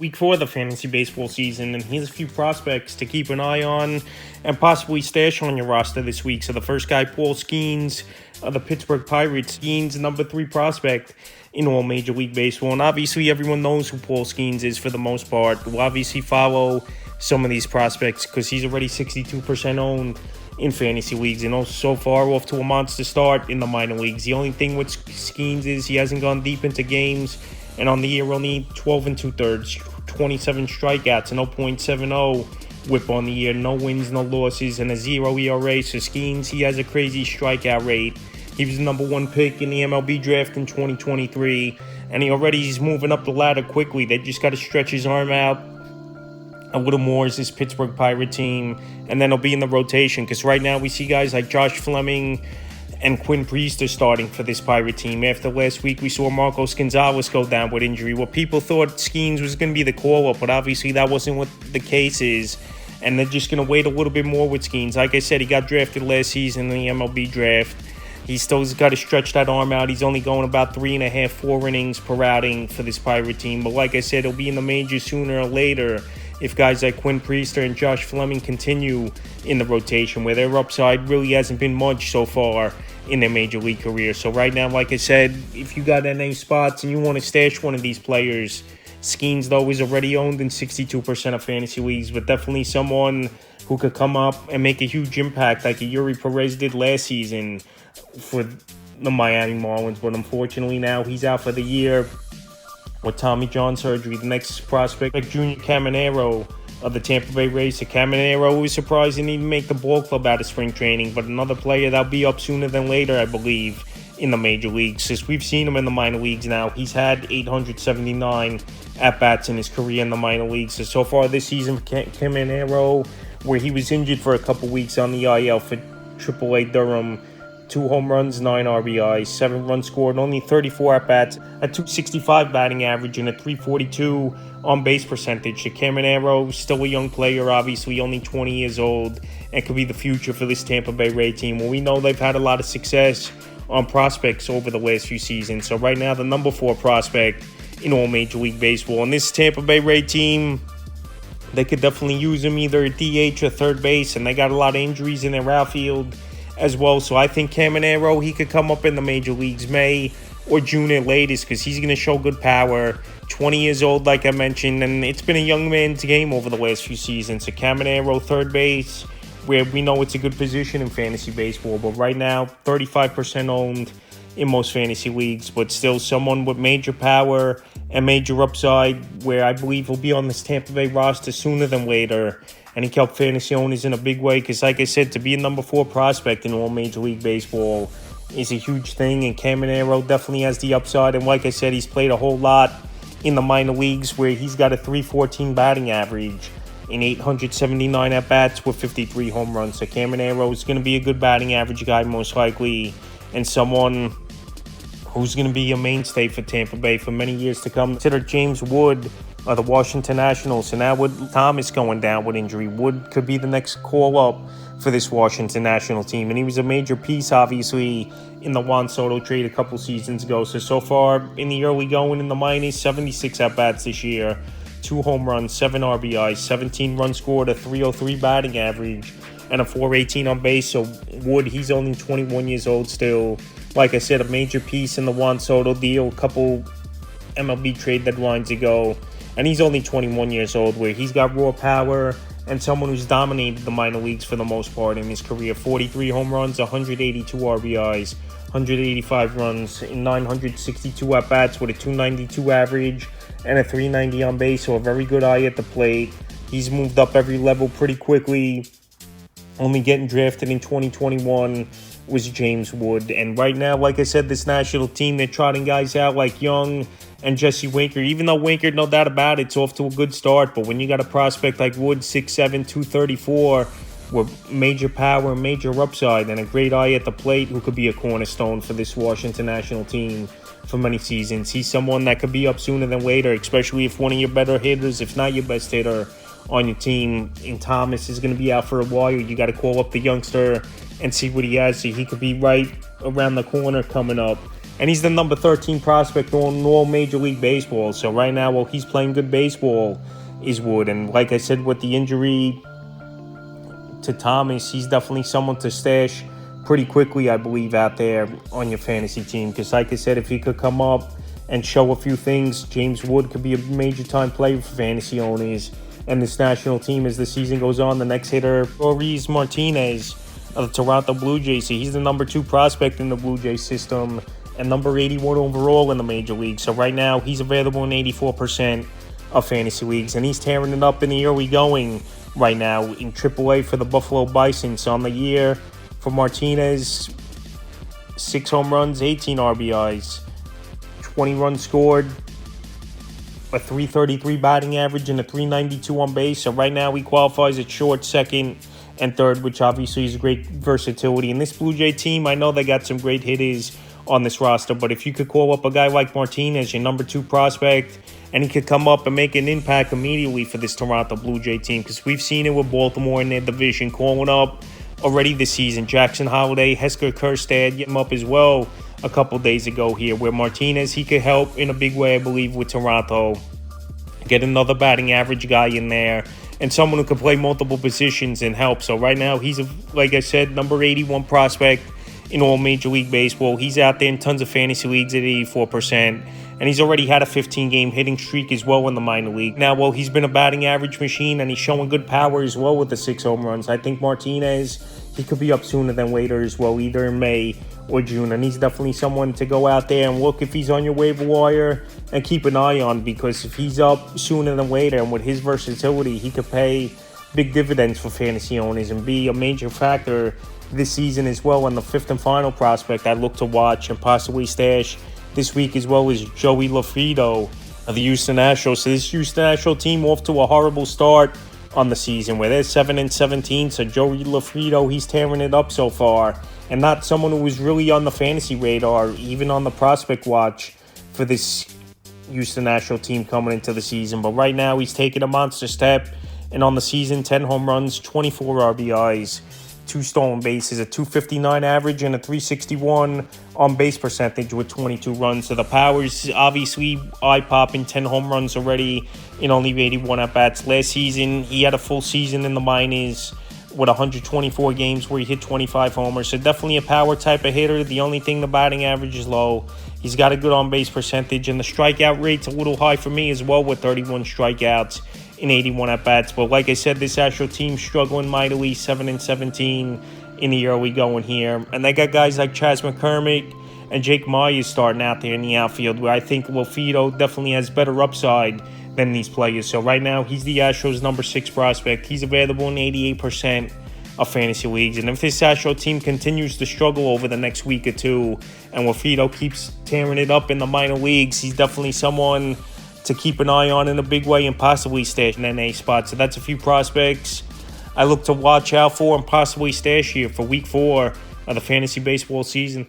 Week 4 of the fantasy baseball season, and here's a few prospects to keep an eye on and possibly stash on your roster this week. So the first guy, Paul Skenes of the Pittsburgh Pirates. Skenes, number 3 prospect in all Major League Baseball, and obviously everyone knows who Paul Skenes is for the most part. We'll obviously follow some of these prospects because he's already 62% owned in fantasy leagues, and also so far off to a monster start in the minor leagues. The only thing with Skenes is he hasn't gone deep into games, and on the year only 12 2/3, 27 strikeouts, and 0.70 whip on the year, no wins, no losses, and a 0 ERA. So Skenes, he has a crazy strikeout rate. He was the number 1 pick in the MLB draft in 2023, and he's moving up the ladder quickly. They just got to stretch his arm out a little more as this Pittsburgh Pirate team, and then he'll be in the rotation, because right now we see guys like Josh Fleming and Quinn Priester starting for this Pirate team. After last week, we saw Marcos Gonzalez go down with injury. Well, people thought Skenes was going to be the call-up, but obviously that wasn't what the case is, and they're just going to wait a little bit more with Skenes. Like I said, he got drafted last season in the MLB draft. He's still got to stretch that arm out. He's only going about 3.5, 4 innings per outing for this Pirate team. But like I said, he'll be in the majors sooner or later if guys like Quinn Priester and Josh Fleming continue in the rotation, where their upside really hasn't been much so far in their major league career. So right now, like I said, if you got NA spots and you want to stash one of these players, Skenes, though, is already owned in 62% of fantasy leagues, but definitely someone who could come up and make a huge impact like a Yuri Perez did last season for the Miami Marlins. But unfortunately now he's out for the year with Tommy John surgery. The next prospect, like Junior Caminero of the Tampa Bay Rays. Caminero was surprised he didn't even make the ball club out of spring training, but another player that'll be up sooner than later, I believe, in the major leagues. Since we've seen him in the minor leagues now, he's had 879 at-bats in his career in the minor leagues. So far this season, Caminero, where he was injured for a couple weeks on the IL for AAA Durham, 2 home runs, 9 RBIs, 7 runs scored, only 34 at-bats, a .265 batting average, and a .342 on-base percentage. Caminero, still a young player, obviously only 20 years old, and could be the future for this Tampa Bay Ray team. Well, we know they've had a lot of success on prospects over the last few seasons. So right now, the number 4 prospect in all Major League Baseball. And this Tampa Bay Ray team, they could definitely use him either at DH or third base, and they got a lot of injuries in their outfield as well. So I think Caminero, he could come up in the major leagues May or June at latest, because he's going to show good power. 20 years old, like I mentioned, and it's been a young man's game over the last few seasons. So Caminero, third base, where we know it's a good position in fantasy baseball, but right now 35% owned in most fantasy leagues, but still someone with major power and major upside, where I believe he'll be on this Tampa Bay roster sooner than later. And he can help fantasy owners in a big way, because like I said, to be a number 4 prospect in all Major League Baseball is a huge thing, and Caminero definitely has the upside. And like I said, he's played a whole lot in the minor leagues, where he's got a .314 batting average in 879 at-bats with 53 home runs. So Caminero is going to be a good batting average guy most likely, and someone who's going to be a mainstay for Tampa Bay for many years to come. Consider James Wood of the Washington Nationals. So now with Thomas going down with injury, Wood could be the next call-up for this Washington National team. And he was a major piece, obviously, in the Juan Soto trade a couple seasons ago. So far in the early going in the minors, 76 at-bats this year, 2 home runs, 7 RBIs, 17 runs scored, a .303 batting average, and a .418 on base. So Wood, he's only 21 years old still. Like I said, a major piece in the Juan Soto deal a couple MLB trade deadlines ago. And he's only 21 years old, where he's got raw power and someone who's dominated the minor leagues for the most part in his career. 43 home runs, 182 RBIs, 185 runs in 962 at-bats with a .292 average and a .390 on base, so a very good eye at the plate. He's moved up every level pretty quickly. Only getting drafted in 2021 was James Wood. And right now, like I said, this national team, they're trotting guys out like Young and Jesse Winker. Even though Winker, no doubt about it, it's off to a good start. But when you got a prospect like Wood, 6'7", 234, with major power, major upside, and a great eye at the plate, who could be a cornerstone for this Washington National team for many seasons. He's someone that could be up sooner than later, especially if one of your better hitters, if not your best hitter on your team, and Thomas is going to be out for a while. You got to call up the youngster and see what he has. So he could be right around the corner coming up and he's the number 13 prospect on all Major League Baseball. So right now, while he's playing good baseball, is Wood. And like I said, with the injury to Thomas, he's definitely someone to stash pretty quickly, I believe, out there on your fantasy team. Because like I said, if he could come up and show a few things, James Wood could be a major time player for fantasy owners and this national team as the season goes on. The next hitter, Maurice Martinez of the Toronto Blue Jays. So he's the number 2 prospect in the Blue Jays system and number 81 overall in the major league. So right now, he's available in 84% of fantasy leagues, and he's tearing it up in the early going right now in AAA for the Buffalo Bison. So on the year for Martinez, 6 home runs, 18 RBIs, 20 runs scored, a 333 batting average, and a 392 on base. So right now he qualifies at short, second, and third, which obviously is great versatility. And this Blue Jay team, I know they got some great hitters on this roster, but if you could call up a guy like Martinez, your number 2 prospect, and he could come up and make an impact immediately for this Toronto Blue Jay team, because we've seen it with Baltimore in their division calling up already this season. Jackson Holiday, Hesker Kjerstad, get him up as well a couple days ago here, where Martinez, he could help in a big way, I believe, with Toronto. Get another batting average guy in there and someone who can play multiple positions and help. So right now, he's, like I said, number 81 prospect in all Major League Baseball. He's out there in tons of fantasy leagues at 84%. And he's already had a 15-game hitting streak as well in the minor league. Now, well, he's been a batting average machine, and he's showing good power as well with the 6 home runs. I think Martinez, he could be up sooner than later as well, either in May or June. And he's definitely someone to go out there and look if he's on your waiver wire and keep an eye on, because if he's up sooner than later, and with his versatility, he could pay big dividends for fantasy owners and be a major factor this season as well. And the 5th and final prospect I look to watch and possibly stash this week as well is Joey Lofredo of the Houston Astros. So this Houston Astros team off to a horrible start on the season where they're 7-17. So Joey Lofredo, he's tearing it up so far, and not someone who was really on the fantasy radar, even on the prospect watch for this Houston Astros team coming into the season. But right now, he's taking a monster step, and on the season, 10 home runs, 24 RBIs, 2 stolen bases, a 259 average, and a 361 on base percentage with 22 runs. So the power's obviously eye-popping, 10 home runs already in only 81 at-bats. Last season, he had a full season in the minors with 124 games where he hit 25 homers. So definitely a power type of hitter. The only thing, the batting average is low. He's got a good on-base percentage, and the strikeout rate's a little high for me as well with 31 strikeouts in 81 at-bats. But like I said, this Astro team struggling mightily, 7-17 in the early going here. And they got guys like Chas McCormick and Jake Myers starting out there in the outfield, where I think Lofredo definitely has better upside than these players. So right now, he's the Astros' number 6 prospect. He's available in 88% of fantasy leagues. And if this Astro team continues to struggle over the next week or two, and Lofredo keeps tearing it up in the minor leagues, he's definitely someone to keep an eye on in a big way and possibly stash an NA spot. So that's a few prospects I look to watch out for and possibly stash here for week 4 of the fantasy baseball season.